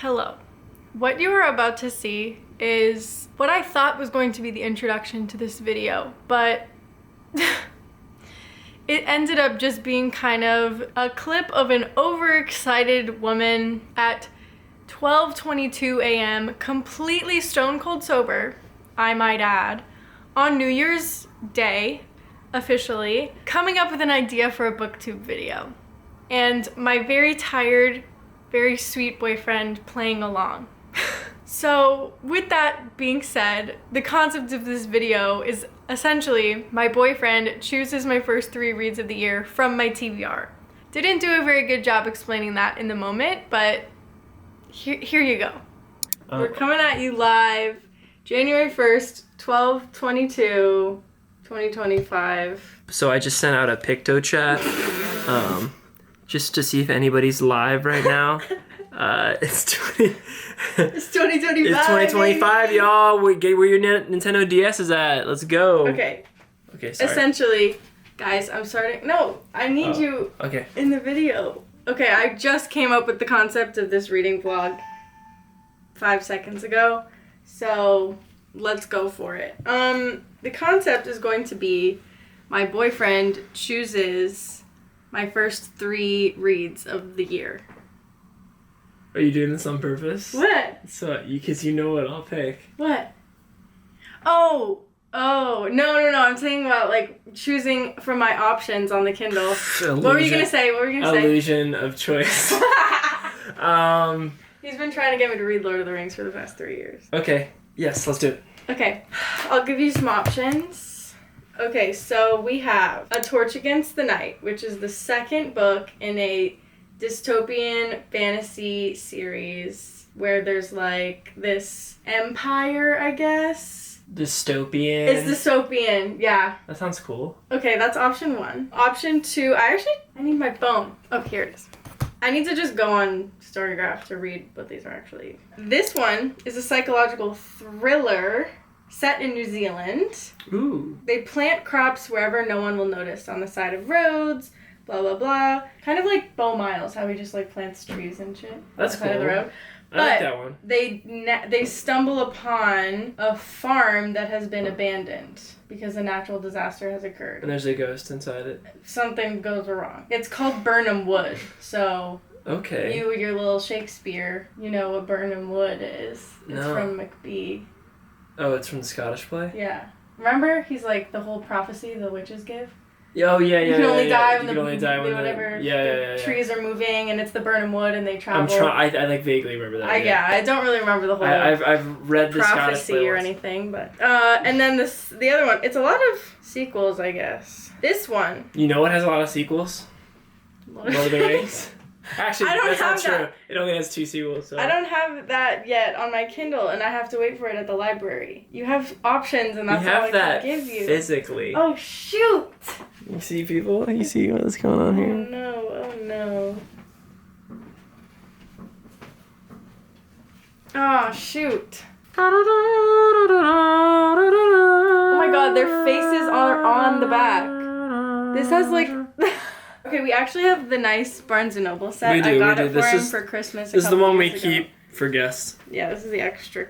Hello. What you are about to see is what I thought was going to be the introduction to this video, but it ended up just being kind of a clip of an overexcited woman at 12:22 a.m., completely stone cold sober, I might add, on New Year's Day, officially, coming up with an idea for a booktube video. And my very tired, very sweet boyfriend playing along. So with that being said, the concept of this video is essentially my boyfriend chooses my first 3 reads of the year from my TBR. Didn't do a very good job explaining that in the moment, but here you go. We're coming at you live, January 1st, 12/22, 2025. So I just sent out a Picto chat, just to see if anybody's live right now. It's 2025. It's 2025. It's 2025, y'all. Where your Nintendo DS is at? Let's go. Okay. Okay, sorry. Essentially, guys, I'm starting. No, I need you in the video. Okay, I just came up with the concept of this reading vlog 5 seconds ago, so let's go for it. The concept is going to be my boyfriend chooses my first 3 reads of the year. Are you doing this on purpose? What? So, because you know what I'll pick. What? Oh, no. I'm saying about, like, choosing from my options on the Kindle. What were you going to say? Illusion of choice. He's been trying to get me to read Lord of the Rings for the past 3 years. Okay. Yes, let's do it. Okay. I'll give you some options. Okay, so we have A Torch Against the Night, which is the second book in a dystopian fantasy series where there's like this empire, I guess. Dystopian. It's dystopian, yeah. That sounds cool. Okay, that's option 1. Option 2, I need my phone. Oh, here it is. I need to just go on Storygraph to read what these are actually. This one is a psychological thriller set in New Zealand. Ooh. They plant crops wherever no one will notice, on the side of roads, blah, blah, blah. Kind of like Bo Miles, how he just, like, plants trees and shit. That's on the side cool. of the road. I like that one. They stumble upon a farm that has been abandoned because a natural disaster has occurred. And there's a ghost inside it. Something goes wrong. It's called Burnham Wood, so... Okay. You, your little Shakespeare, you know what Burnham Wood is. It's from Macbeth. Oh, it's from the Scottish play? Yeah. Remember? He's like the whole prophecy the witches give? Oh, yeah. You can only die when the trees are moving, and it's the Burnham Wood, and they travel. I like vaguely remember that. I don't really remember the whole I've read the prophecy Scottish play or anything, but and then the other one, it's a lot of sequels, I guess. This one. You know what has a lot of sequels? Lord of the Rings. Actually, that's not true. It only has 2 sequels. So. I don't have that yet on my Kindle, and I have to wait for it at the library. You have options, and that's all I can give you. Physically. Oh, shoot! You see, people? You see what's going on here? Oh, no. Oh, shoot. Oh my god, their faces are on the back. This has, like... Okay, we actually have the nice Barnes & Noble set. I got it for him for Christmas. This is the one we keep for guests. Yeah, this is the extra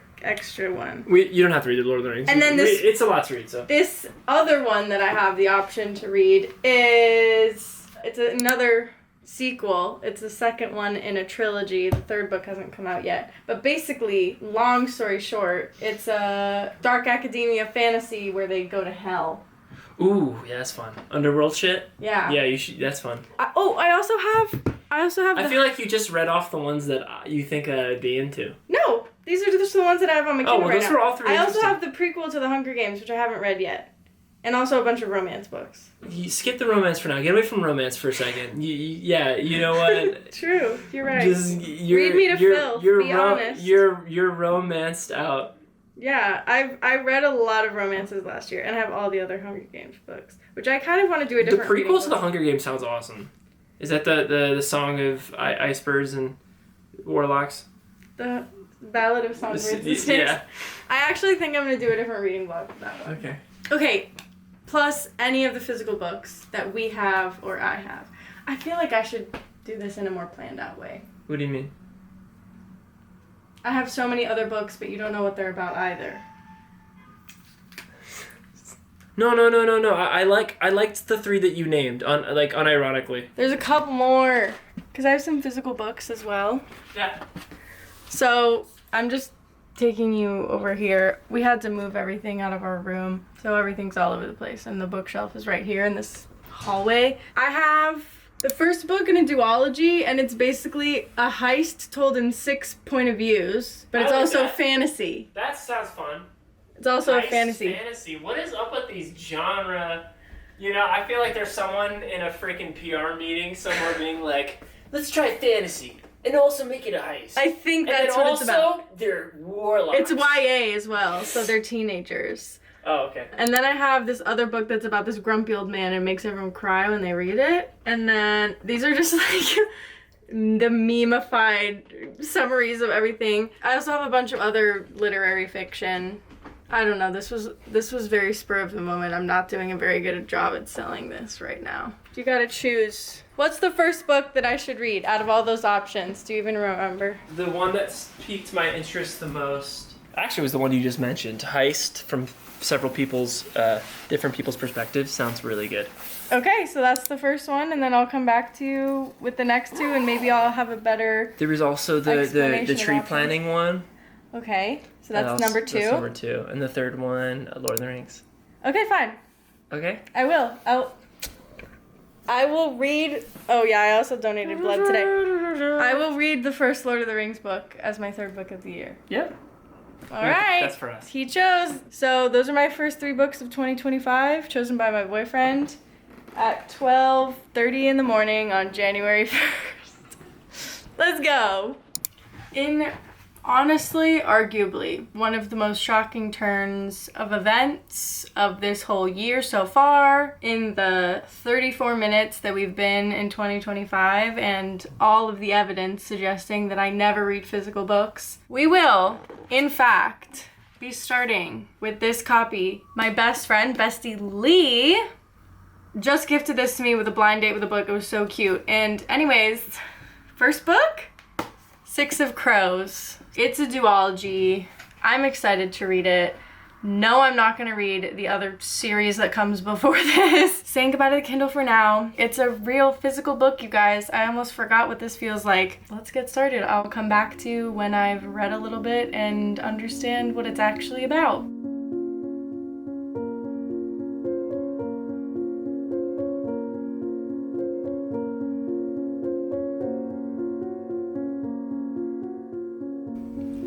one. You don't have to read the Lord of the Rings. And then it's a lot to read. So this other one that I have the option to read it's another sequel. It's the second one in a trilogy. The 3rd book hasn't come out yet. But basically, long story short, it's a dark academia fantasy where they go to hell. Ooh, yeah, that's fun. Underworld shit? Yeah. Yeah, you should. That's fun. I also have. I feel like you just read off the ones that you think I'd be into. No, these are just the ones that I have on my Kindle right now. Those were all 3. I also have the prequel to The Hunger Games, which I haven't read yet, and also a bunch of romance books. You skip the romance for now. Get away from romance for a second. You know what? True, you're right. Read me to filth. Be honest. You're romanced out. Yeah, I read a lot of romances last year, and I have all the other Hunger Games books, which I kind of want to do a different. The prequel to The Hunger Games sounds awesome. Is that the song of icebergs and warlocks? The Ballad of Songbirds and Snakes. Yeah. I actually think I'm going to do a different reading vlog for that one. Okay, plus any of the physical books that we have or I have. I feel like I should do this in a more planned out way. What do you mean? I have so many other books, but you don't know what they're about either. No. I liked the 3 that you named, unironically. There's a couple more, because I have some physical books as well. Yeah. So I'm just taking you over here. We had to move everything out of our room, so everything's all over the place, and the bookshelf is right here in this hallway. I have the first book in a duology, and it's basically a heist told in 6 point of views, but it's also fantasy. That sounds fun. It's also Nice a fantasy. What is up with these genre? You know, I feel like there's someone in a freaking PR meeting somewhere being like, let's try fantasy and also make it a heist. I think that's what it's about. Also, they're warlocks. It's YA as well, so they're teenagers. Oh, okay. And then I have this other book that's about this grumpy old man and makes everyone cry when they read it. And then these are just like the meme-ified summaries of everything. I also have a bunch of other literary fiction. I don't know, this was very spur of the moment. I'm not doing a very good job at selling this right now. You gotta choose. What's the first book that I should read out of all those options? Do you even remember? The one that's piqued my interest the most actually was the one you just mentioned. Heist, from several people's, different people's perspectives. Sounds really good. Okay, so that's the first one, and then I'll come back to you with the next 2, and maybe I'll have a better There was also the tree planting one. Okay, so that's number 2. That's number 2. And the third one, Lord of the Rings. Okay, fine. Okay. I will. I will read... Oh, yeah, I also donated blood today. I will read the first Lord of the Rings book as my 3rd book of the year. Yep. All right. That's for us. He chose. So those are my first 3 books of 2025, chosen by my boyfriend at 12:30 in the morning on January 1st. Let's go. In... Honestly, arguably, one of the most shocking turns of events of this whole year so far, in the 34 minutes that we've been in 2025 and all of the evidence suggesting that I never read physical books, we will, in fact, be starting with this copy. My best friend, Bestie Lee, just gifted this to me with a blind date with a book. It was so cute. And anyways, first book? 6 of Crows. It's a duology. I'm excited to read it. No, I'm not going to read the other series that comes before this. Saying goodbye to the Kindle for now. It's a real physical book, you guys. I almost forgot what this feels like. Let's get started. I'll come back to you when I've read a little bit and understand what it's actually about.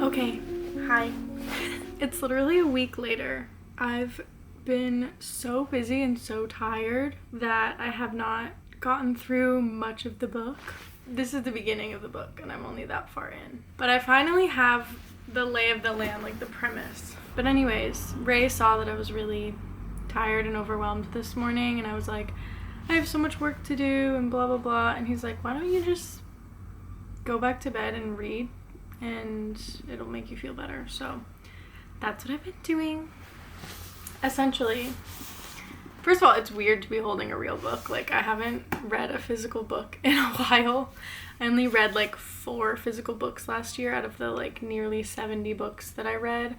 Okay, hi. It's literally a week later. I've been so busy and so tired that I have not gotten through much of the book. This is the beginning of the book and I'm only that far in. But I finally have the lay of the land, like the premise. But anyways, Ray saw that I was really tired and overwhelmed this morning and I was like, I have so much work to do and blah blah blah, and he's like, why don't you just go back to bed and read and it'll make you feel better. So that's what I've been doing. Essentially, first of all, it's weird to be holding a real book. Like, I haven't read a physical book in a while. I only read like 4 physical books last year out of the like nearly 70 books that I read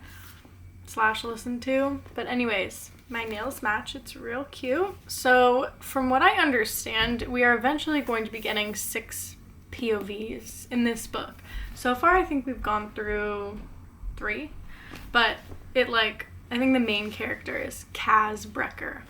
/ listened to. But anyways, my nails match. It's real cute. So from what I understand, we are eventually going to be getting 6 POVs in this book. So far, I think we've gone through 3, but I think the main character is Kaz Brecker.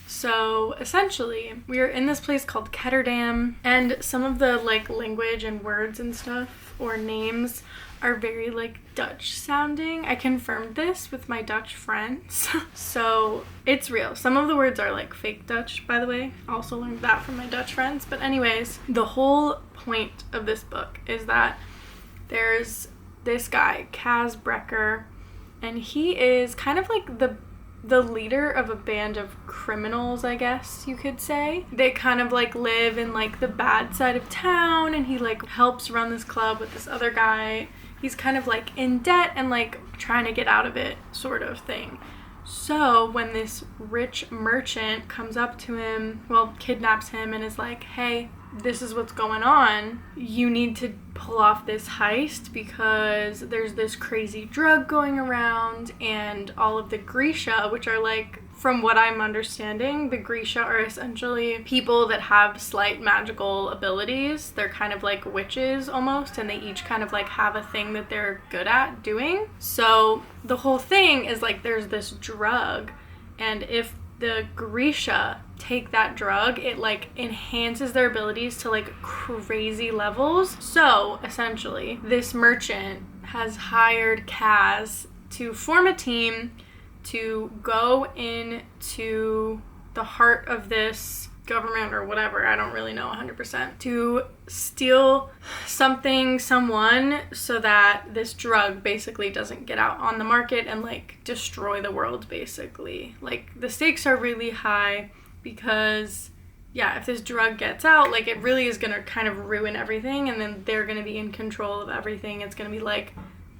So essentially, we are in this place called Ketterdam, and some of the like language and words and stuff or names are very like Dutch sounding. I confirmed this with my Dutch friends. So it's real. Some of the words are like fake Dutch, by the way. Also learned that from my Dutch friends. But anyways, the whole point of this book is that there's this guy, Kaz Brecker, and he is kind of like the leader of a band of criminals, I guess you could say. They kind of like live in like the bad side of town, and he like helps run this club with this other guy. He's kind of like in debt and like trying to get out of it, sort of thing. So when this rich merchant comes up to him, kidnaps him and is like, hey, this is what's going on. You need to pull off this heist because there's this crazy drug going around, and all of the Grisha, which are like, from what I'm understanding, the Grisha are essentially people that have slight magical abilities. They're kind of like witches almost, and they each kind of like have a thing that they're good at doing. So the whole thing is like there's this drug, and if the Grisha take that drug, it like enhances their abilities to like crazy levels. So essentially, this merchant has hired Kaz to form a team to go into the heart of this government or whatever, I don't really know 100%, to steal someone, so that this drug basically doesn't get out on the market and like destroy the world basically. Like the stakes are really high because if this drug gets out, like it really is gonna kind of ruin everything, and then they're gonna be in control of everything. It's gonna be like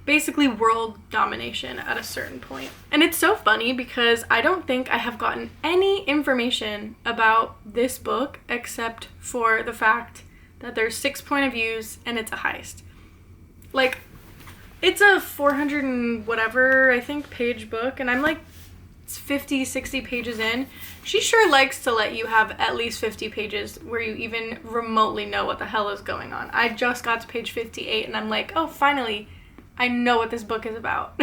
basically world domination at a certain point. And it's so funny because I don't think I have gotten any information about this book except for the fact that there's 6 point of views and it's a heist. Like, it's a 400 and whatever, I think, page book, and I'm like 50, 60 pages in. She sure likes to let you have at least 50 pages where you even remotely know what the hell is going on. I just got to page 58 and I'm like, oh, finally, I know what this book is about.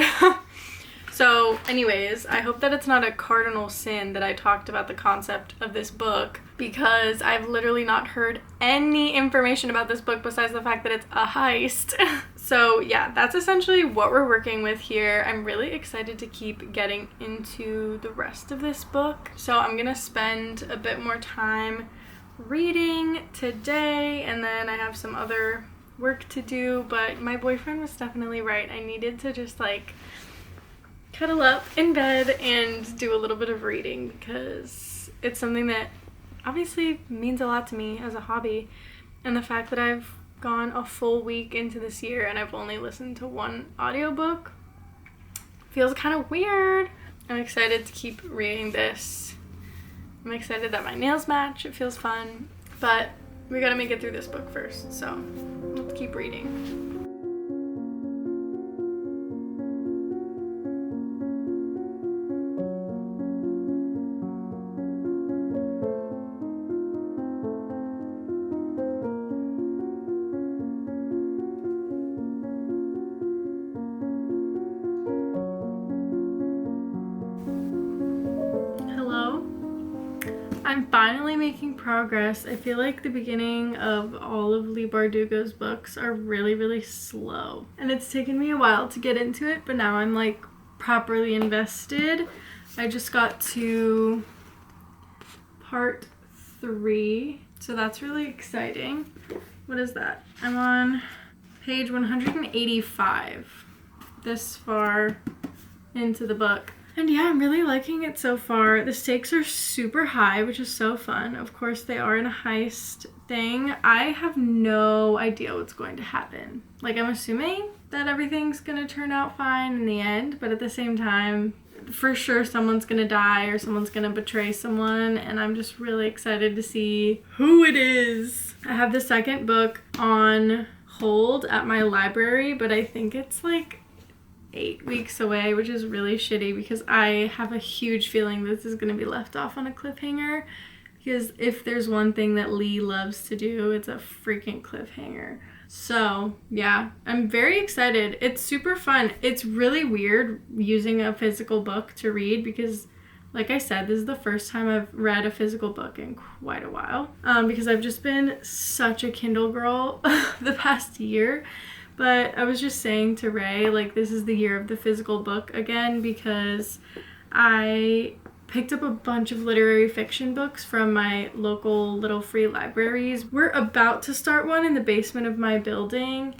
So anyways, I hope that it's not a cardinal sin that I talked about the concept of this book, because I've literally not heard any information about this book besides the fact that it's a heist. So yeah, that's essentially what we're working with here. I'm really excited to keep getting into the rest of this book. So I'm gonna spend a bit more time reading today, and then I have some other work to do, but my boyfriend was definitely right. I needed to just like cuddle up in bed and do a little bit of reading, because it's something that obviously means a lot to me as a hobby. And the fact that I've gone a full week into this year and I've only listened to one audiobook feels kind of weird. I'm excited to keep reading this. I'm excited that my nails match. It feels fun, but we gotta make it through this book first, so let's keep reading. I'm finally making progress. I feel like the beginning of all of Leigh Bardugo's books are really, really slow. And it's taken me a while to get into it, but now I'm like properly invested. I just got to part 3, so that's really exciting. What is that? I'm on page 185 this far into the book. And yeah, I'm really liking it so far. The stakes are super high, which is so fun. Of course, they are in a heist thing. I have no idea what's going to happen. Like, I'm assuming that everything's gonna turn out fine in the end, but at the same time, for sure someone's gonna die or someone's gonna betray someone, and I'm just really excited to see who it is. I have the second book on hold at my library, but I think it's like 8 weeks away, which is really shitty because I have a huge feeling this is going to be left off on a cliffhanger, because if there's one thing that Leigh loves to do, it's a freaking cliffhanger. So yeah, I'm very excited. It's super fun. It's really weird using a physical book to read because, like I said, this is the first time I've read a physical book in quite a while, because I've just been such a Kindle girl the past year. But I was just saying to Ray, like, this is the year of the physical book again, because I picked up a bunch of literary fiction books from my local little free libraries. We're about to start one in the basement of my building,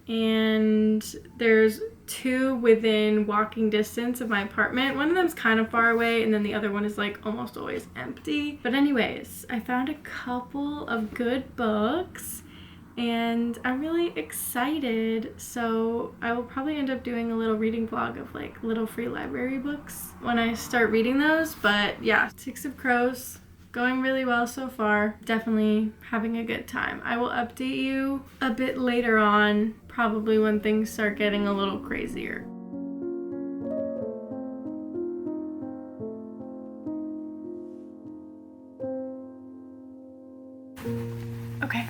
and there's 2 within walking distance of my apartment. One of them's kind of far away, and then the other one is like almost always empty. But anyways, I found a couple of good books, and I'm really excited, so I will probably end up doing a little reading vlog of like little free library books when I start reading those. But yeah, 6 of Crows, going really well so far. Definitely having a good time. I will update you a bit later on, probably when things start getting a little crazier. Okay,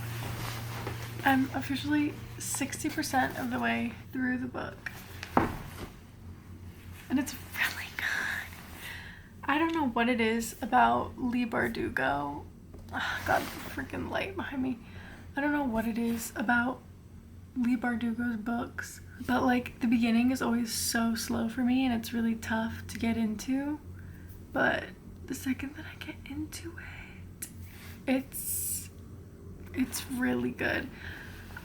I'm officially 60% of the way through the book. And it's really good. I don't know what it is about Leigh Bardugo. Oh, God, the freaking light behind me. I don't know what it is about Leigh Bardugo's books, but like the beginning is always so slow for me and it's really tough to get into. But the second that I get into it, it's really good.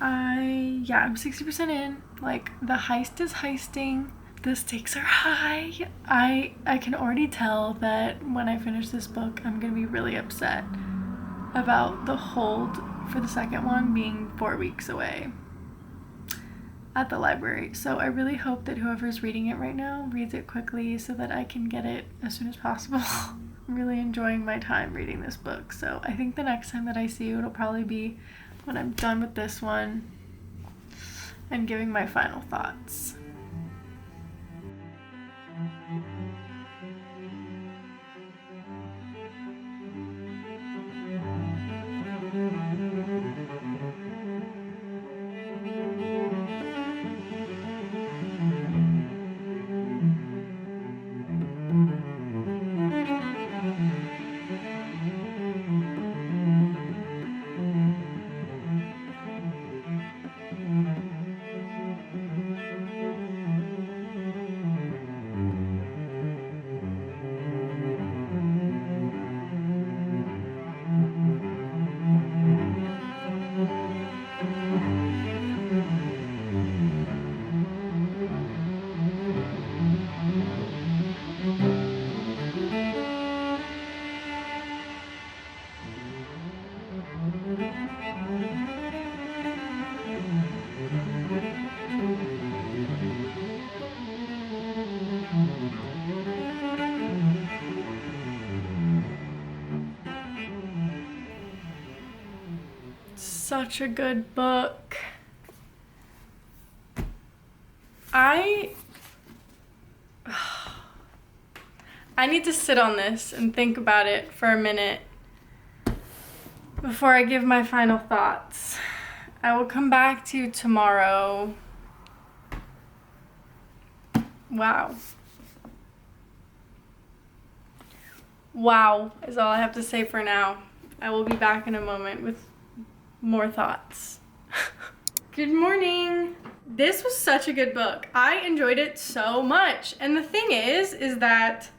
I'm 60% in. Like, the heist is heisting. The stakes are high. I can already tell that when I finish this book, I'm gonna be really upset about the hold for the second one being 4 weeks away at the library. So I really hope that whoever's reading it right now reads it quickly so that I can get it as soon as possible. I'm really enjoying my time reading this book. So I think the next time that I see you, it'll probably be when I'm done with this one and giving my final thoughts. Such a good book. I need to sit on this and think about it for a minute before I give my final thoughts. I will come back to you tomorrow. Wow. Wow is all I have to say for now. I will be back in a moment with more thoughts. Good morning. This was such a good book. I enjoyed it so much. And the thing is that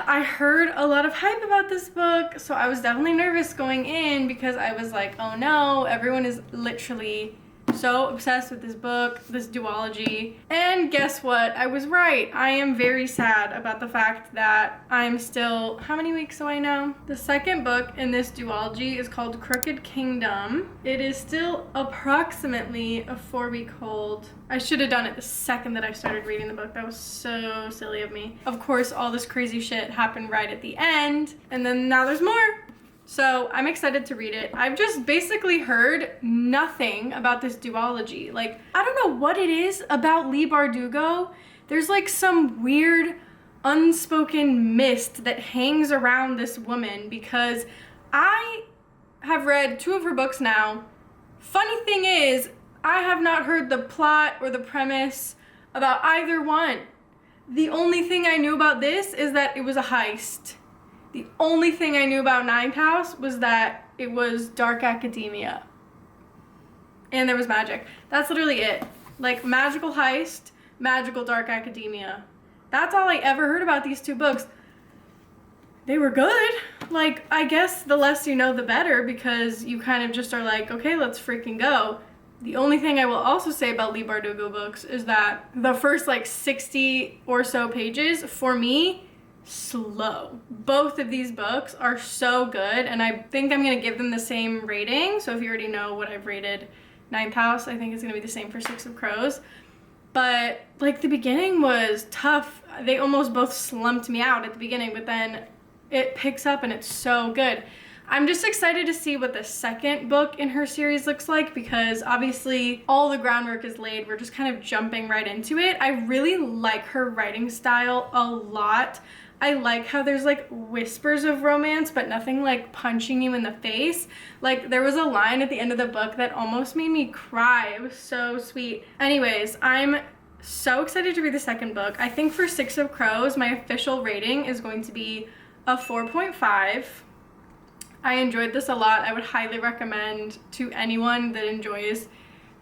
I heard a lot of hype about this book, so I was definitely nervous going in because I was like, oh no, everyone is literally so obsessed with this book, this duology. And guess what? I was right. I am very sad about the fact that I'm still, how many weeks away now? The second book in this duology is called Crooked Kingdom. It is still approximately a 4-week hold. I should have done it the second that I started reading the book. That was so silly of me. Of course, all this crazy shit happened right at the end, and then now there's more. So I'm excited to read it. I've just basically heard nothing about this duology. Like, I don't know what it is about Leigh Bardugo. There's like some weird unspoken mist that hangs around this woman because I have read 2 of her books now. Funny thing is, I have not heard the plot or the premise about either one. The only thing I knew about this is that it was a heist. The only thing I knew about Ninth House was that it was dark academia. And there was magic. That's literally it. Like, magical heist, magical dark academia. That's all I ever heard about these 2 books. They were good. Like, I guess the less you know, the better, because you kind of just are like, okay, let's freaking go. The only thing I will also say about Leigh Bardugo books is that the first, like, 60 or so pages, for me, slow. Both of these books are so good, and I think I'm gonna give them the same rating. So if you already know what I've rated Ninth House, I think it's gonna be the same for Six of Crows. But like, the beginning was tough. They almost both slumped me out at the beginning, but then it picks up and it's so good. I'm just excited to see what the second book in her series looks like, because obviously all the groundwork is laid. We're just kind of jumping right into it. I really like her writing style a lot. I like how there's like whispers of romance, but nothing like punching you in the face. Like there was a line at the end of the book that almost made me cry. It was so sweet. Anyways, I'm so excited to read the second book. I think for Six of Crows, my official rating is going to be a 4.5. I enjoyed this a lot. I would highly recommend to anyone that enjoys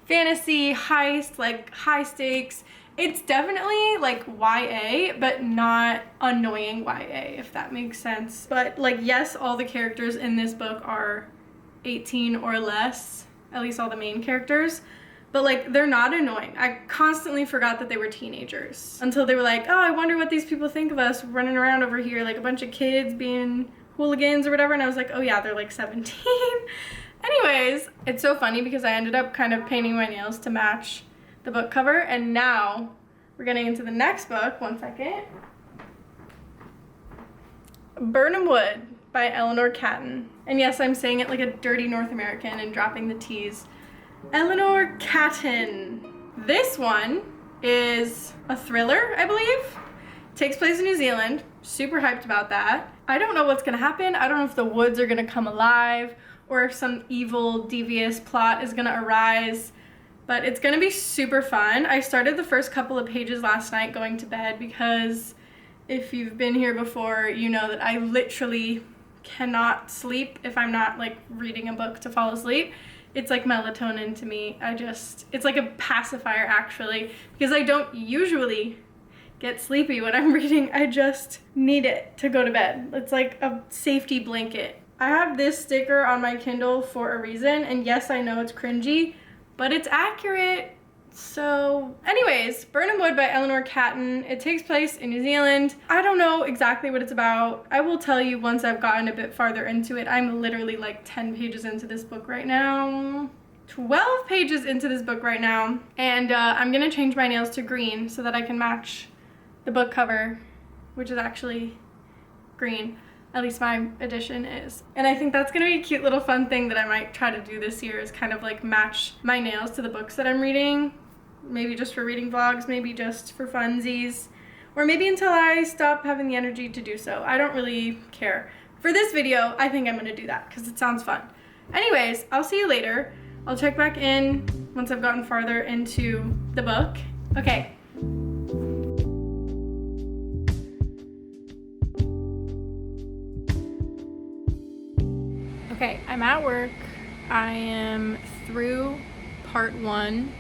fantasy, heist, like high stakes. It's definitely like YA, but not annoying YA, if that makes sense. But like, yes, all the characters in this book are 18 or less, at least all the main characters. But like, they're not annoying. I constantly forgot that they were teenagers until they were like, oh, I wonder what these people think of us running around over here like a bunch of kids being hooligans or whatever. And I was like, oh yeah, they're like 17. Anyways, it's so funny because I ended up kind of painting my nails to match the book cover, and now we're getting into the next book. One second. Burnham Wood by Eleanor Catton. And yes, I'm saying it like a dirty North American and dropping the T's. Eleanor Catton. This one is a thriller, I believe. Takes place in New Zealand. Super hyped about that. I don't know what's gonna happen. I don't know if the woods are gonna come alive or if some evil, devious plot is gonna arise, but it's gonna be super fun. I started the first couple of pages last night going to bed because if you've been here before, you know that I literally cannot sleep if I'm not like reading a book to fall asleep. It's like melatonin to me. It's like a pacifier actually, because I don't usually get sleepy when I'm reading. I just need it to go to bed. It's like a safety blanket. I have this sticker on my Kindle for a reason, and yes, I know it's cringy, but it's accurate. So anyways, Burnham Wood by Eleanor Catton. It takes place in New Zealand. I don't know exactly what it's about. I will tell you once I've gotten a bit farther into it. I'm literally like 10 pages into this book right now. 12 pages into this book right now. And I'm gonna change my nails to green so that I can match the book cover, which is actually green. At least my edition is. And I think that's gonna be a cute little fun thing that I might try to do this year, is kind of like match my nails to the books that I'm reading. Maybe just for reading vlogs, maybe just for funsies, or maybe until I stop having the energy to do so. I don't really care. For this video, I think I'm gonna do that because it sounds fun. Anyways, I'll see you later. I'll check back in once I've gotten farther into the book. Okay. Okay, I'm at work. I am through part 1.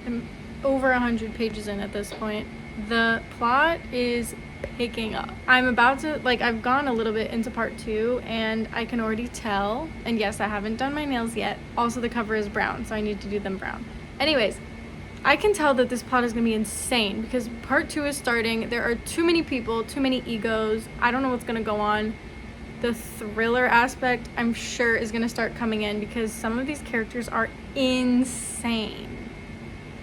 I'm over 100 pages in at this point. The plot is picking up. I'm about to, like, I've gone a little bit into part 2 and I can already tell, and yes, I haven't done my nails yet. Also, the cover is brown, so I need to do them brown. Anyways, I can tell that this plot is gonna be insane because part 2 is starting. There are too many people, too many egos. I don't know what's gonna go on. The thriller aspect, I'm sure, is gonna start coming in because some of these characters are insane.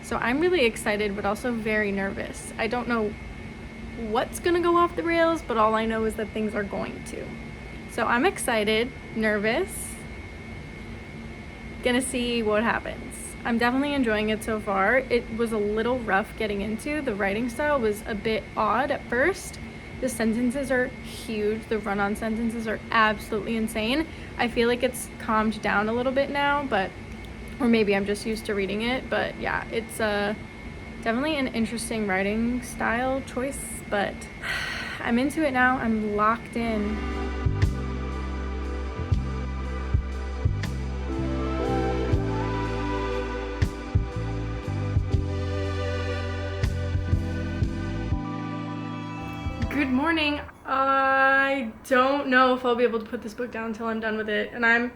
So I'm really excited, but also very nervous. I don't know what's gonna go off the rails, but all I know is that things are going to. So I'm excited, nervous, gonna see what happens. I'm definitely enjoying it so far. It was a little rough getting into. The writing style was a bit odd at first. The sentences are huge. The run-on sentences are absolutely insane. I feel like it's calmed down a little bit now, or maybe I'm just used to reading it. But yeah, it's definitely an interesting writing style choice, but I'm into it now. I'm locked in. Good morning. I don't know if I'll be able to put this book down until I'm done with it. And I'm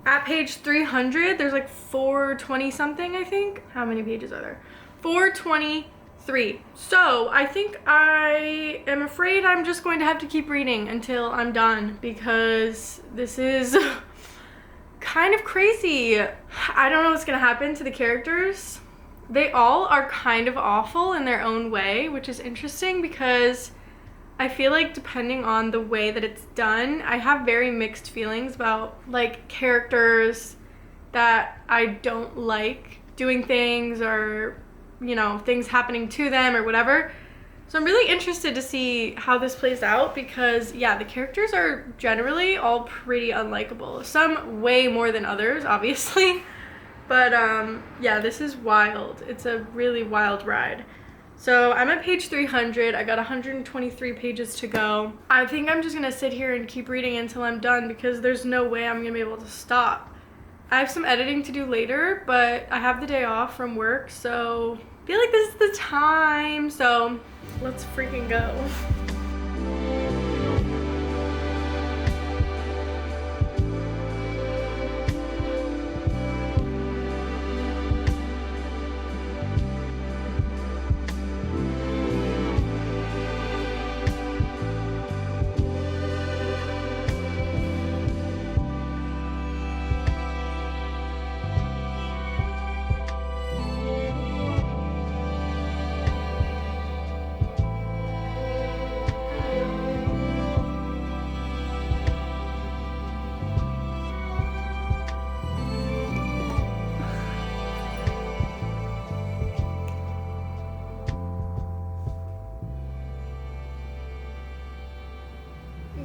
at page 300. There's like 420 something, I think. How many pages are there? 423. So I think I am afraid I'm just going to have to keep reading until I'm done because this is kind of crazy. I don't know what's gonna happen to the characters. They all are kind of awful in their own way, which is interesting because I feel like depending on the way that it's done, I have very mixed feelings about like characters that I don't like doing things, or, you know, things happening to them or whatever. So I'm really interested to see how this plays out, because yeah, the characters are generally all pretty unlikable. Some way more than others, obviously. But yeah, this is wild. It's a really wild ride. So I'm at page 300. I got 123 pages to go. I think I'm just gonna sit here and keep reading until I'm done, because there's no way I'm gonna be able to stop. I have some editing to do later, but I have the day off from work, so I feel like this is the time. So let's freaking go.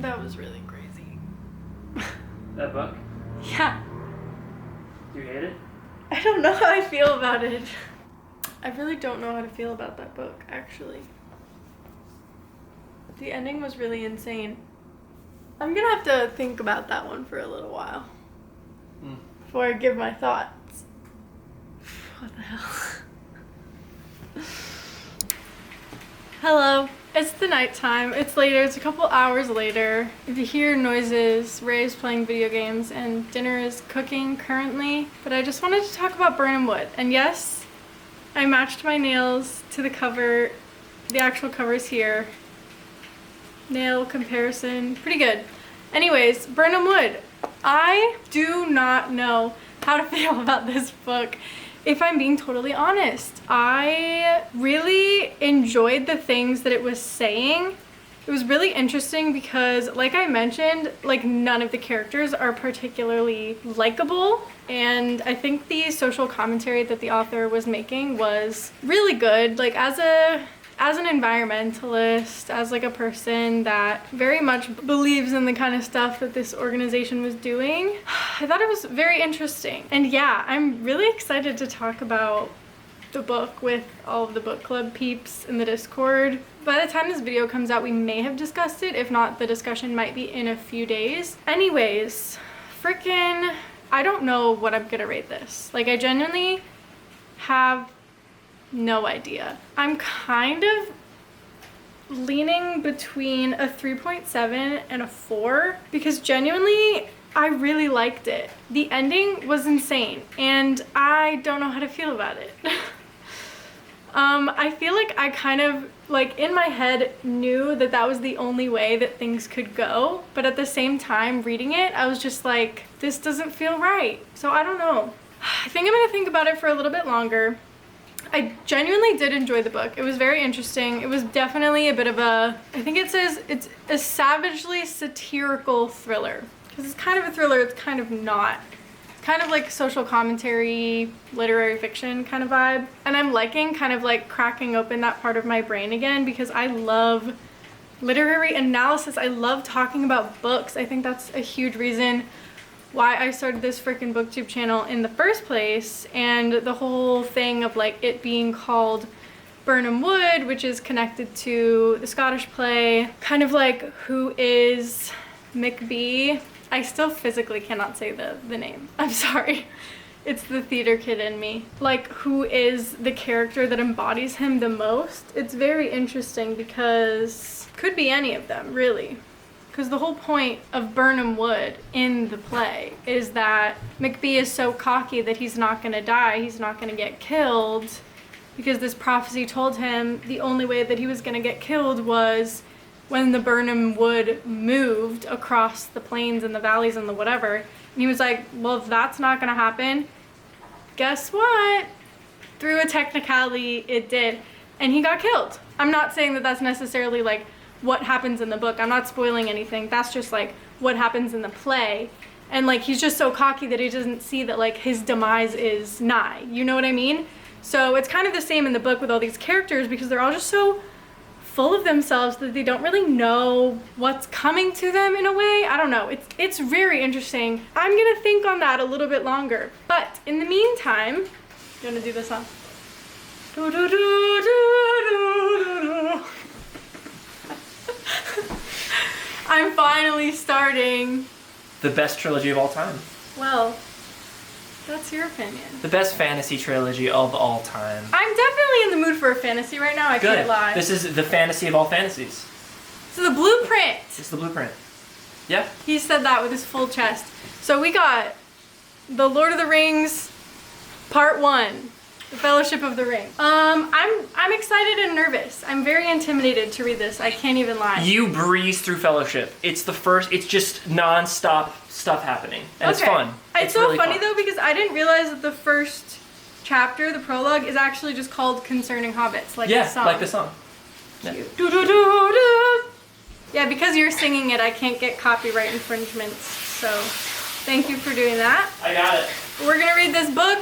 That was really crazy. That book? Yeah. Do you hate it? I don't know how I feel about it. I really don't know how to feel about that book, actually. The ending was really insane. I'm gonna have to think about that one for a little while before I give my thoughts. What the hell? Hello. It's the nighttime. It's later. It's a couple hours later. If you hear noises, Ray's playing video games and dinner is cooking currently. But I just wanted to talk about Burnham Wood. And yes, I matched my nails to the cover. The actual cover is here. Nail comparison. Pretty good. Anyways, Burnham Wood. I do not know how to feel about this book. If I'm being totally honest, I really enjoyed the things that it was saying. It was really interesting because, like I mentioned, like none of the characters are particularly likable. And I think the social commentary that the author was making was really good. Like as an environmentalist, as like a person that very much believes in the kind of stuff that this organization was doing, I thought it was very interesting. And yeah, I'm really excited to talk about the book with all of the book club peeps in the Discord. By the time this video comes out, we may have discussed it. If not, the discussion might be in a few days. Anyways, freaking, I don't know what I'm gonna rate this. Like, I genuinely have no idea. I'm kind of leaning between a 3.7 and a 4 because genuinely I really liked it. The ending was insane and I don't know how to feel about it. I feel like I kind of, like, in my head knew that that was the only way that things could go, but at the same time reading it, I was just like, this doesn't feel right. So I don't know. I think I'm gonna think about it for a little bit longer. I genuinely did enjoy the book. It was very interesting. It was definitely a bit of a, I think it says it's a savagely satirical thriller. Because it's kind of a thriller, it's kind of not. It's kind of like social commentary, literary fiction kind of vibe. And I'm liking kind of like cracking open that part of my brain again because I love literary analysis. I love talking about books. I think that's a huge reason why I started this freaking booktube channel in the first place, and the whole thing of like it being called Burnham Wood, which is connected to the Scottish play, kind of like who is McBee. I still physically cannot say the name. I'm sorry. It's the theater kid in me. Like, who is the character that embodies him the most? It's very interesting because could be any of them, really. Because the whole point of Burnham Wood in the play is that McBee is so cocky that he's not going to die, he's not going to get killed, because this prophecy told him the only way that he was going to get killed was when the Burnham Wood moved across the plains and the valleys and the whatever. And he was like, well, if that's not going to happen, guess what? Through a technicality, it did. And he got killed. I'm not saying that that's necessarily like what happens in the book. I'm not spoiling anything. That's just like what happens in the play. And like he's just so cocky that he doesn't see that like his demise is nigh. You know what I mean? So it's kind of the same in the book with all these characters because they're all just so full of themselves that they don't really know what's coming to them in a way. I don't know. It's very interesting. I'm gonna think on that a little bit longer. But in the meantime, you wanna do this, huh? Do, do, do, do, do, do. I'm finally starting. The best trilogy of all time. Well, that's your opinion. The best fantasy trilogy of all time. I'm definitely in the mood for a fantasy right now. I Good. can't lie. This is the fantasy of all fantasies. So the blueprint. It's the blueprint. Yeah. He said that with his full chest. So we got The Lord of the Rings, Part 1. The Fellowship of the Ring. I'm excited and nervous. I'm very intimidated to read this. I can't even lie. You breeze through Fellowship. It's just non-stop stuff happeing. And it's fun. It's so really funny fun. though because I didn't realize that the first chapter, the prologue, is actually just called Concerning Hobbits. Like the song. like the song. Yeah. Yeah, because you're singing it, I can't get copyright infringements. So thank you for doing that. I got it. We're gonna read this book.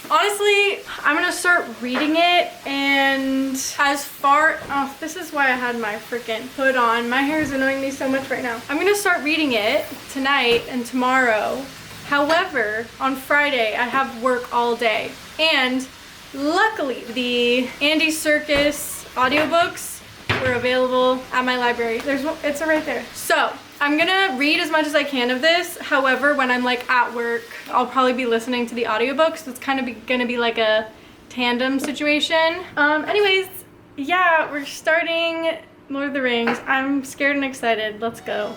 Honestly, I'm gonna start reading it, and this is why I had my freaking hood on. My hair is annoying me so much right now. I'm gonna start reading it tonight and tomorrow. However, on Friday, I have work all day. And luckily, the Andy Serkis audiobooks were available at my library. It's right there. So, I'm gonna read as much as I can of this. However, when I'm like at work, I'll probably be listening to the audiobooks. So it's kind of gonna be like a tandem situation. Anyways, yeah, we're starting Lord of the Rings. I'm scared and excited. Let's go.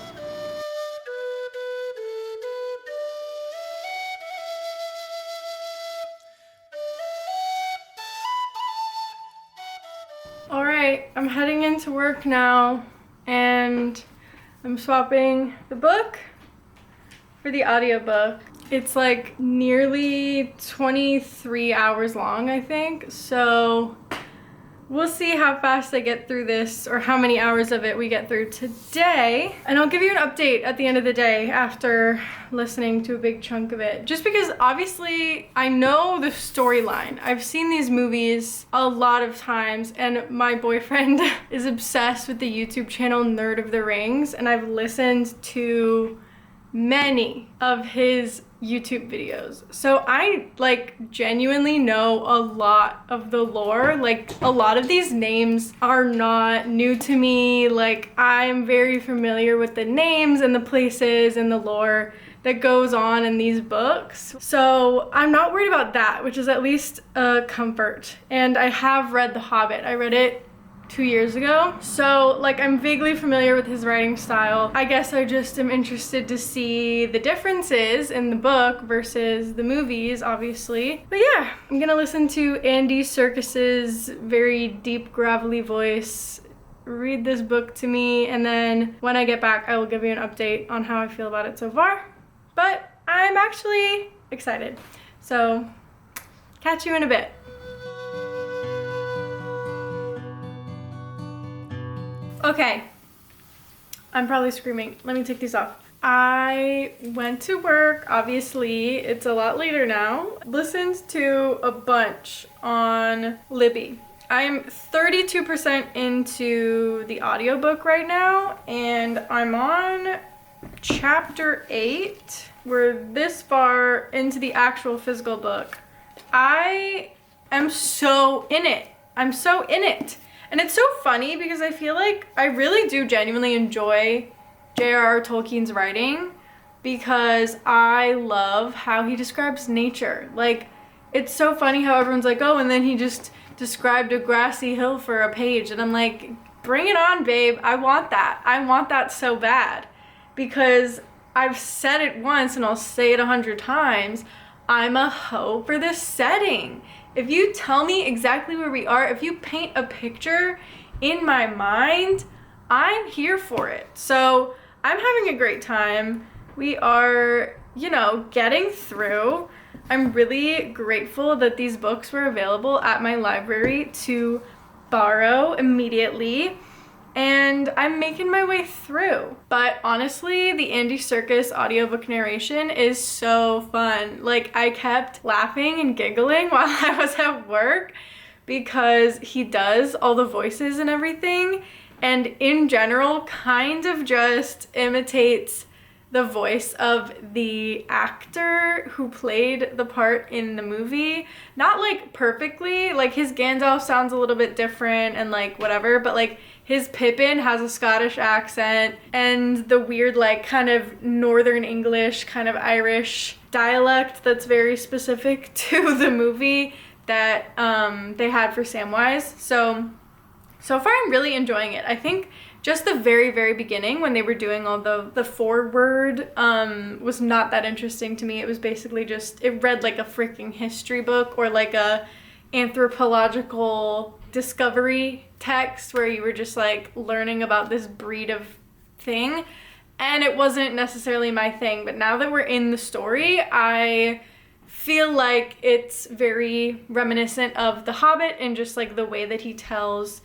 All right, I'm heading into work now, and I'm swapping the book for the audiobook. It's like nearly 23 hours long, I think. So we'll see how fast I get through this or how many hours of it we get through today. And I'll give you an update at the end of the day after listening to a big chunk of it. Just because obviously I know the storyline. I've seen these movies a lot of times, and my boyfriend is obsessed with the YouTube channel Nerd of the Rings, and I've listened to many of his YouTube videos. So I like genuinely know a lot of the lore. Like a lot of these names are not new to me. Like I'm very familiar with the names and the places and the lore that goes on in these books. So I'm not worried about that, which is at least a comfort. And I have read The Hobbit. I read it 2 years ago. So like I'm vaguely familiar with his writing style. I guess I just am interested to see the differences in the book versus the movies, obviously. But yeah, I'm gonna listen to Andy Serkis's very deep, gravelly voice read this book to me, and then when I get back, I will give you an update on how I feel about it so far. But I'm actually excited. So catch you in a bit. Okay, I'm probably screaming. Let me take these off. I went to work, obviously. It's a lot later now. Listened to a bunch on Libby. I'm 32% into the audiobook right now, and I'm on chapter 8. We're this far into the actual physical book. I am so in it. I'm so in it. And it's so funny because I feel like I really do genuinely enjoy J.R.R. Tolkien's writing because I love how he describes nature. Like, it's so funny how everyone's like, oh, and then he just described a grassy hill for a page. And I'm like, bring it on, babe. I want that. I want that so bad because I've said it once and I'll say it 100 times. I'm a hoe for this setting. If you tell me exactly where we are, if you paint a picture in my mind, I'm here for it. So I'm having a great time. We are, getting through. I'm really grateful that these books were available at my library to borrow immediately. and I'm making my way through. But honestly, the Andy Serkis audiobook narration is so fun. Like, I kept laughing and giggling while I was at work because he does all the voices and everything, and in general kind of just imitates the voice of the actor who played the part in the movie. Not like perfectly, like his Gandalf sounds a little bit different and like whatever, but like his Pippin has a Scottish accent, and the weird like kind of Northern English, kind of Irish dialect that's very specific to the movie that they had for Samwise. So far I'm really enjoying it. I think just the very, very beginning when they were doing all the foreword was not that interesting to me. It was basically just, it read like a freaking history book or like a anthropological discovery text where you were just like learning about this breed of thing. And it wasn't necessarily my thing. But now that we're in the story, I feel like it's very reminiscent of The Hobbit and just like the way that he tells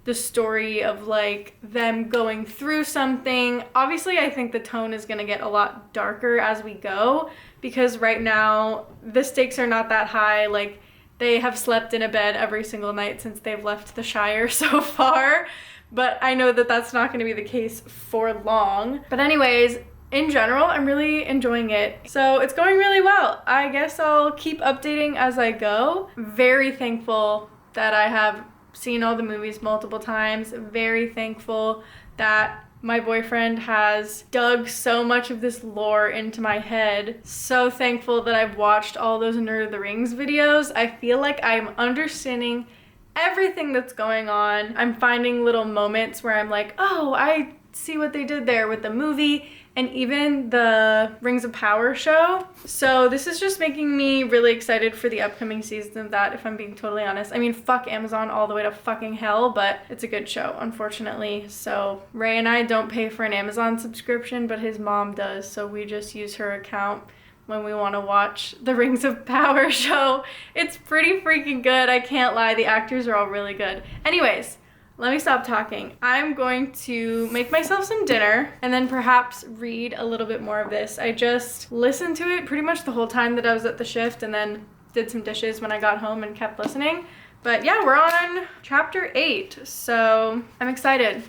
the story of like them going through something. Obviously, I think the tone is gonna get a lot darker as we go because right now the stakes are not that high. Like, they have slept in a bed every single night since they've left the Shire so far, but I know that that's not gonna be the case for long. But anyways, in general, I'm really enjoying it. So it's going really well. I guess I'll keep updating as I go. Very thankful that I have seen all the movies multiple times. Very thankful that my boyfriend has dug so much of this lore into my head. So thankful that I've watched all those Nerd of the Rings videos. I feel like I'm understanding everything that's going on. I'm finding little moments where I'm like, oh, I see what they did there with the movie and even the Rings of Power show. So this is just making me really excited for the upcoming season of that, if I'm being totally honest. I mean, fuck Amazon all the way to fucking hell, but it's a good show, unfortunately. So Ray and I don't pay for an Amazon subscription, but his mom does, so we just use her account when we want to watch the Rings of Power show. It's pretty freaking good, I can't lie. The actors are all really good. Anyways, let me stop talking. I'm going to make myself some dinner and then perhaps read a little bit more of this. I just listened to it pretty much the whole time that I was at the shift and then did some dishes when I got home and kept listening. But yeah, we're on chapter 8, so I'm excited.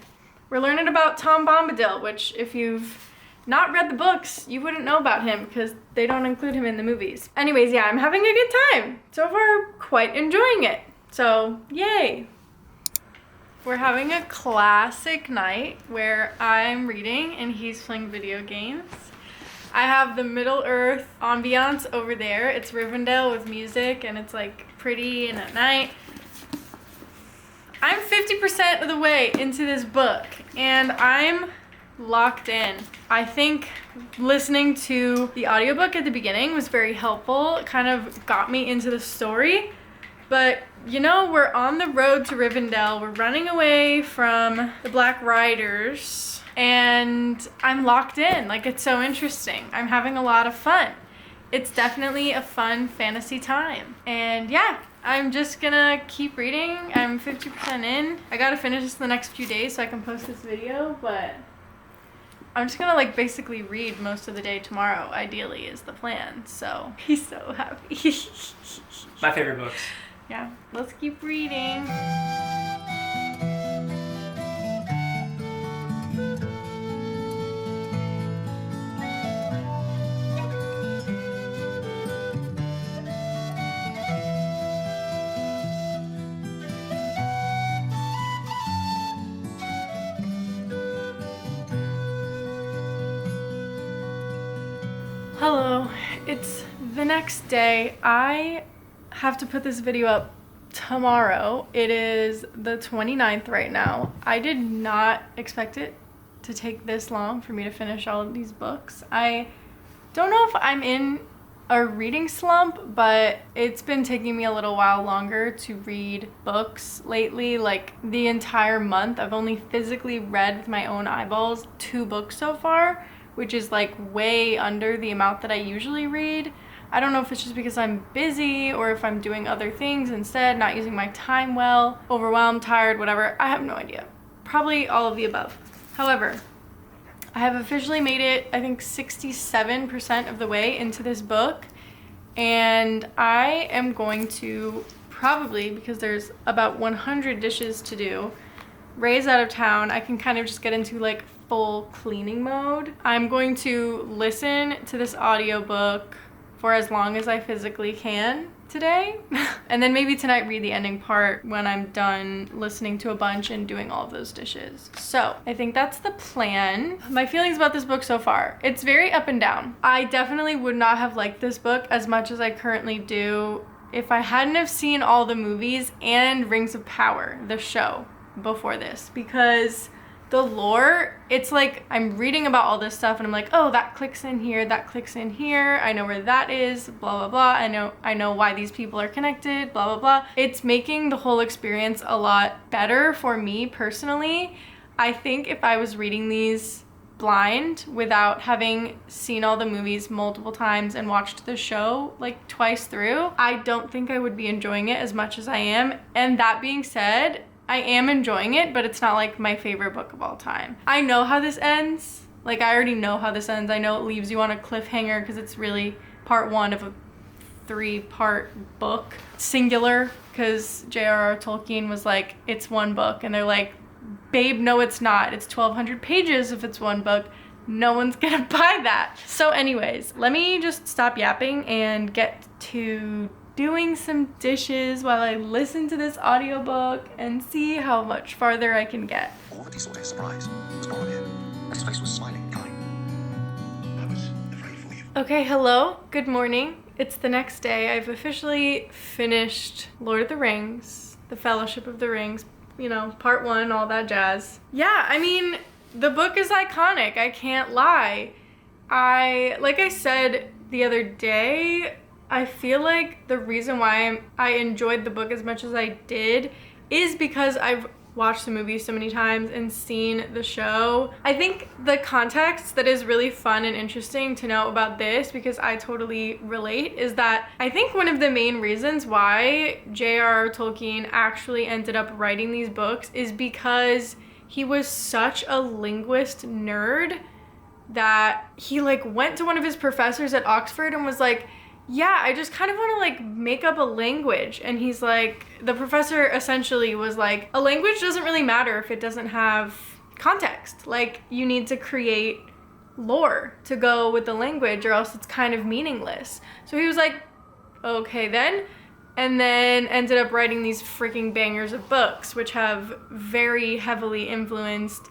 We're learning about Tom Bombadil, which if you've not read the books, you wouldn't know about him because they don't include him in the movies. Anyways, yeah, I'm having a good time. So far, quite enjoying it. So, yay. We're having a classic night where I'm reading and he's playing video games. I have the Middle-earth ambiance over there. It's Rivendell with music and it's like pretty and at night. I'm 50% of the way into this book and I'm locked in. I think listening to the audiobook at the beginning was very helpful. It kind of got me into the story. But, you know, we're on the road to Rivendell. We're running away from the Black Riders. And I'm locked in. Like, it's so interesting. I'm having a lot of fun. It's definitely a fun fantasy time. And yeah, I'm just gonna keep reading. I'm 50% in. I gotta finish this in the next few days so I can post this video. But I'm just gonna, like, basically read most of the day tomorrow, ideally, is the plan. So he's so happy. My favorite books. Yeah, let's keep reading. Hello, it's the next day. I have to put this video up tomorrow. It is the 29th right now. I did not expect it to take this long for me to finish all of these books. I don't know if I'm in a reading slump, but it's been taking me a little while longer to read books lately. Like the entire month, I've only physically read with my own eyeballs 2 books so far, which is like way under the amount that I usually read. I don't know if it's just because I'm busy or if I'm doing other things instead, not using my time well, overwhelmed, tired, whatever. I have no idea. probably all of the above. However, I have officially made it, I think 67% of the way into this book, and I am going to probably, because there's about 100 dishes to do, Ray's out of town, I can kind of just get into like full cleaning mode. I'm going to listen to this audiobook for as long as I physically can today, and then maybe tonight read the ending part when I'm done listening to a bunch and doing all of those dishes. So I think that's the plan. My feelings about this book so far, it's very up and down. I definitely would not have liked this book as much as I currently do if I hadn't have seen all the movies and Rings of Power, the show, before this, because the lore, it's like I'm reading about all this stuff and I'm like, oh, that clicks in here, that clicks in here, I know where that is, blah blah blah, I know why these people are connected, blah blah blah. It's making the whole experience a lot better for me personally. I think if I was reading these blind without having seen all the movies multiple times and watched the show like twice through, I don't think I would be enjoying it as much as I am. And that being said, I am enjoying it, but it's not like my favorite book of all time. I know how this ends. Like, I already know how this ends. I know it leaves you on a cliffhanger because it's really part 1 of a 3-part book. Singular, because J.R.R. Tolkien was like, it's one book. And they're like, babe, no it's not. It's 1,200 pages if it's one book. No one's gonna buy that. So anyways, let me just stop yapping and get to doing some dishes while I listen to this audiobook and see how much farther I can get. All that he saw to his surprise was Boron again, and his face was smiling, kind. I was afraid for you. Okay, hello, good morning. It's the next day. I've officially finished Lord of the Rings, The Fellowship of the Rings, you know, part 1, all that jazz. Yeah, I mean, the book is iconic, I can't lie. Like I said the other day, I feel like the reason why I enjoyed the book as much as I did is because I've watched the movie so many times and seen the show. I think the context that is really fun and interesting to know about this, because I totally relate, is that I think one of the main reasons why J.R.R. Tolkien actually ended up writing these books is because he was such a linguist nerd that he like went to one of his professors at Oxford and was like, yeah, I just kind of want to like make up a language. And he's like, the professor essentially was like, a language doesn't really matter if it doesn't have context. Like, you need to create lore to go with the language or else it's kind of meaningless. So he was like, okay then. And then ended up writing these freaking bangers of books, which have very heavily influenced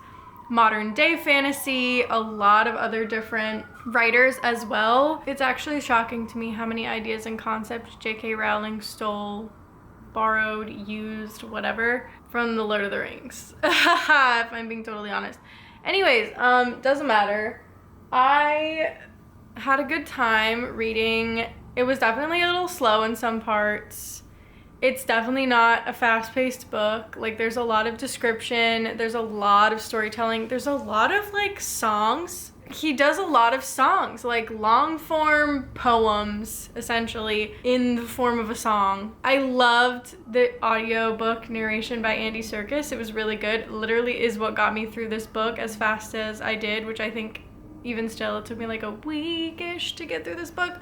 modern day fantasy, a lot of other different writers as well. It's actually shocking to me how many ideas and concepts J.K. Rowling stole, borrowed, used, whatever, from the Lord of the Rings. If I'm being totally honest. Anyways, doesn't matter. I had a good time reading. It was definitely a little slow in some parts. It's definitely not a fast-paced book. Like, there's a lot of description, there's a lot of storytelling, there's a lot of like songs. He does a lot of songs, like long-form poems, essentially, in the form of a song. I loved the audiobook narration by Andy Serkis. It was really good. It literally is what got me through this book as fast as I did, which I think even still it took me like a week-ish to get through this book,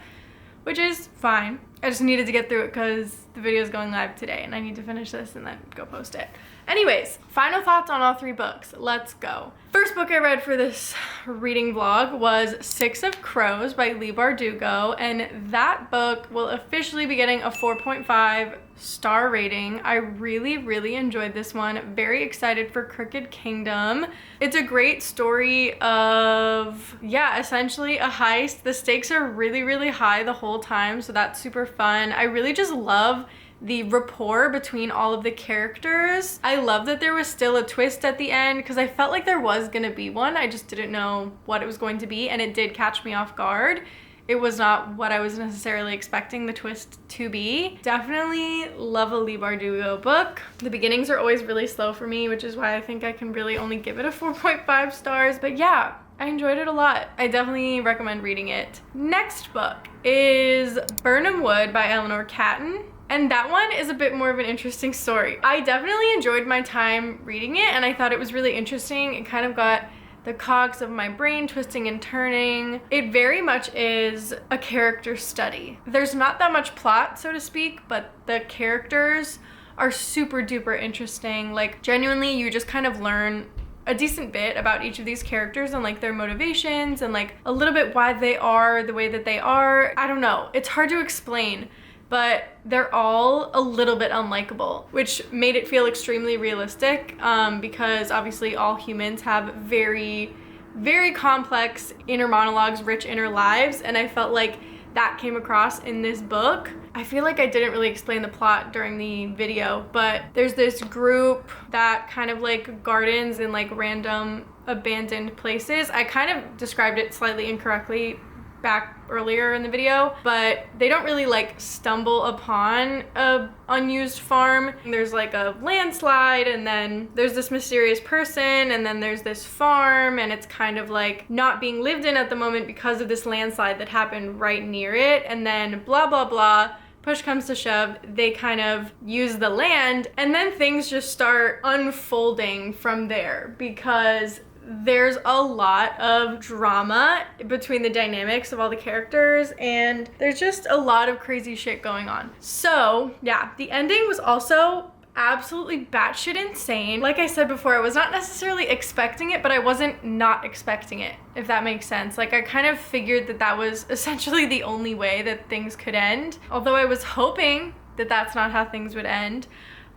which is fine. I just needed to get through it because the video is going live today and I need to finish this and then go post it. Anyways, final thoughts on all 3 books. Let's go. First book I read for this reading vlog was Six of Crows by Leigh Bardugo, and that book will officially be getting a 4.5 star rating. I really enjoyed this one. Very excited for Crooked Kingdom. It's a great story of, yeah, essentially a heist. The stakes are really high the whole time, so that's super fun. I really just love the rapport between all of the characters. I love that there was still a twist at the end because I felt like there was gonna be one. I just didn't know what it was going to be, and it did catch me off guard. It was not what I was necessarily expecting the twist to be. Definitely love a Leigh Bardugo book. The beginnings are always really slow for me, which is why I think I can really only give it a 4.5 stars. But yeah, I enjoyed it a lot. I definitely recommend reading it. Next book is Burnham Wood by Eleanor Catton. And that one is a bit more of an interesting story. I definitely enjoyed my time reading it, and I thought it was really interesting. It kind of got the cogs of my brain twisting and turning. It very much is a character study. There's not that much plot, so to speak, but the characters are super duper interesting. Like, genuinely, you just kind of learn a decent bit about each of these characters and like their motivations and like a little bit why they are the way that they are. I don't know. It's hard to explain, but they're all a little bit unlikable, which made it feel extremely realistic, because obviously all humans have very, very complex inner monologues, rich inner lives, and I felt like that came across in this book. I feel like I didn't really explain the plot during the video, but there's this group that kind of like gardens in like random abandoned places. I kind of described it slightly incorrectly back earlier in the video, but they don't really like stumble upon a unused farm. There's like a landslide, and then there's this mysterious person, and then there's this farm, and it's kind of like not being lived in at the moment because of this landslide that happened right near it, and then blah blah blah. Push comes to shove, they kind of use the land, and then things just start unfolding from there because there's a lot of drama between the dynamics of all the characters, and there's just a lot of crazy shit going on. So yeah, the ending was also absolutely batshit insane. Like I said before, I was not necessarily expecting it, but I wasn't not expecting it, if that makes sense. Like, I kind of figured that that was essentially the only way that things could end, although I was hoping that that's not how things would end.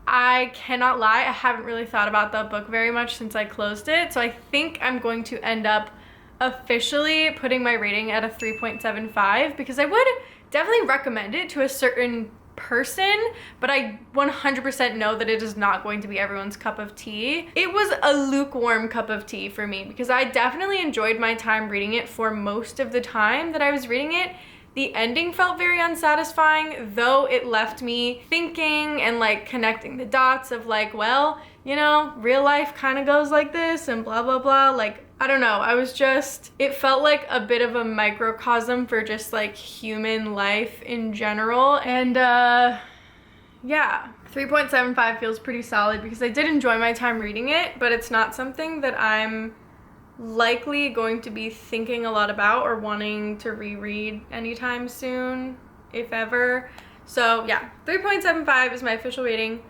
I cannot lie, I haven't really thought about the book very much since I closed it, so I think I'm going to end up officially putting my rating at a 3.75 because I would definitely recommend it to a certain person, but I 100% know that it is not going to be everyone's cup of tea. It was a lukewarm cup of tea for me because I definitely enjoyed my time reading it for most of the time that I was reading it. The ending felt very unsatisfying, though it left me thinking and like connecting the dots of like, well, you know, real life kind of goes like this and blah, blah, blah. Like, I don't know. It felt like a bit of a microcosm for just like human life in general. And yeah, 3.75 feels pretty solid because I did enjoy my time reading it, but it's not something that I'm likely going to be thinking a lot about or wanting to reread anytime soon, if ever. So yeah, 3.75 is my official rating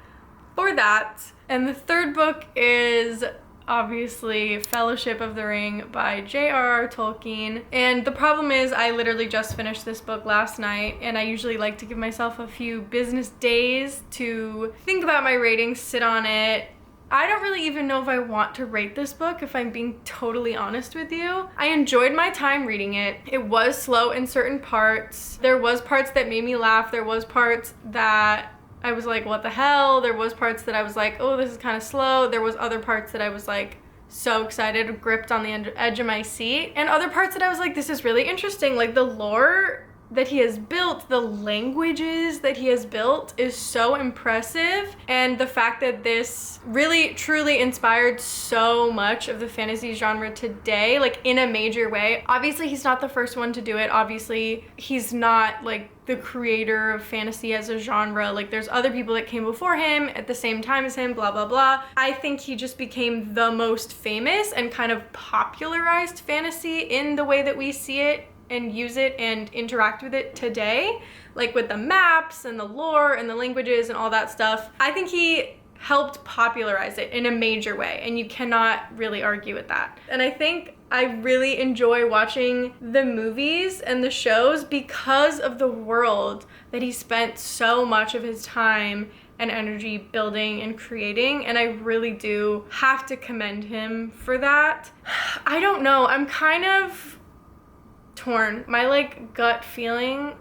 for that. And the third book is obviously Fellowship of the Ring by J.R.R. Tolkien. And the problem is I literally just finished this book last night, and I usually like to give myself a few business days to think about my ratings, sit on it. I don't really even know if I want to rate this book, if I'm being totally honest with you. I enjoyed my time reading it. It was slow in certain parts. There was parts that made me laugh. There was parts that I was like, what the hell? There was parts that I was like, oh, this is kind of slow. There was other parts that I was like so excited, gripped on the edge of my seat. And other parts that I was like, this is really interesting. Like the lore that he has built, the languages that he has built is so impressive. And the fact that this really truly inspired so much of the fantasy genre today, like in a major way. Obviously he's not the first one to do it. Obviously he's not like the creator of fantasy as a genre. Like there's other people that came before him at the same time as him, blah, blah, blah. I think he just became the most famous and kind of popularized fantasy in the way that we see it and use it and interact with it today, like with the maps and the lore and the languages and all that stuff. I think he helped popularize it in a major way, and you cannot really argue with that. And I think I really enjoy watching the movies and the shows because of the world that he spent so much of his time and energy building and creating, and I really do have to commend him for that. I don't know, I'm kind of torn. My like gut feeling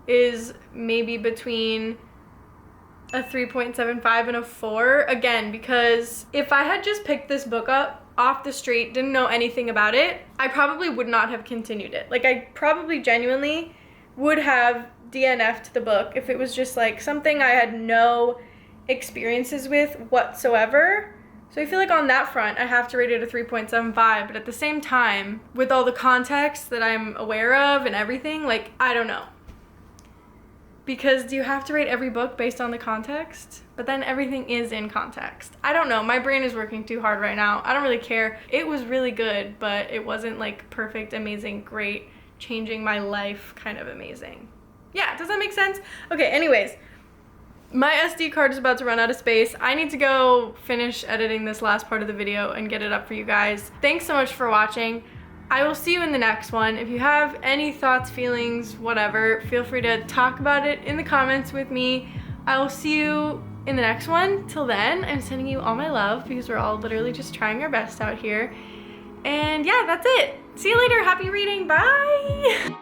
is maybe between a 3.75 and a 4, again, because if I had just picked this book up off the street, didn't know anything about it, I probably would not have continued it. Like I probably genuinely would have DNF'd the book if it was just like something I had no experiences with whatsoever. So I feel like on that front, I have to rate it a 3.75, but at the same time, with all the context that I'm aware of and everything, like, I don't know. Because do you have to rate every book based on the context? But then everything is in context. I don't know, my brain is working too hard right now. I don't really care. It was really good, but it wasn't like perfect, amazing, great, changing my life kind of amazing. Yeah, does that make sense? Okay, anyways, my SD card is about to run out of space. I need to go finish editing this last part of the video and get it up for you guys. Thanks so much for watching. I will see you in the next one. If you have any thoughts, feelings, whatever, feel free to talk about it in the comments with me. I will see you in the next one. Till then, I'm sending you all my love because we're all literally just trying our best out here. And yeah, that's it. See you later. Happy reading. Bye.